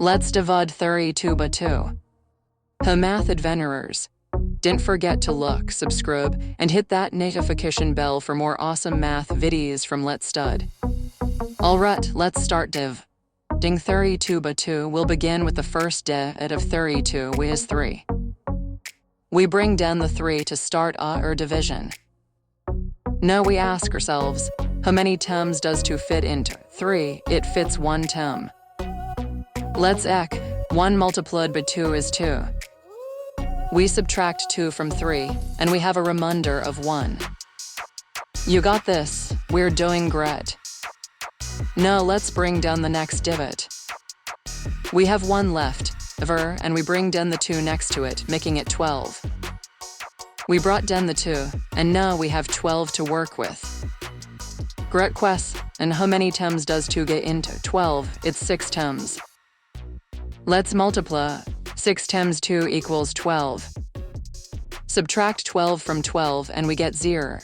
Let's divide 32 by 2. Her math adventurers. Don't forget to look, subscribe, and hit that notification bell for more awesome math videos from Let's Stud. Alright, let's start dividing 32 by 2. We'll begin with the first divide of 32, which is 3. We bring down the 3 to start our division. Now we ask ourselves, how many terms does 2 fit into? 3, it fits 1 term. Let's check. 1 multiplied by 2 is 2. We subtract 2 from 3, and we have a remainder of 1. You got this. We're doing great. Now let's bring down the next divot. We have 1 left, and we bring down the 2 next to it, making it 12. We brought down the 2, and now we have 12 to work with. Great quest. And how many terms does 2 get into? 12, it's 6 terms. Let's multiply. 6 times 2 equals 12. Subtract 12 from 12 and we get 0.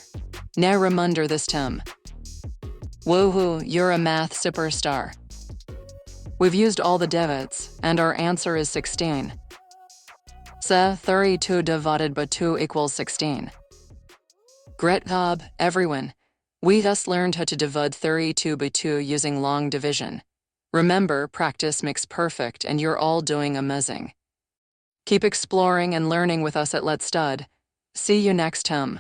Now remainder this term. Woohoo, you're a math superstar. We've used all the divots, and our answer is 16. So 32 divided by 2 equals 16. Great job, everyone. We just learned how to divide 32 by 2 using long division. Remember, practice makes perfect, and you're all doing amazing. Keep exploring and learning with us at Let's Stud. See you next time.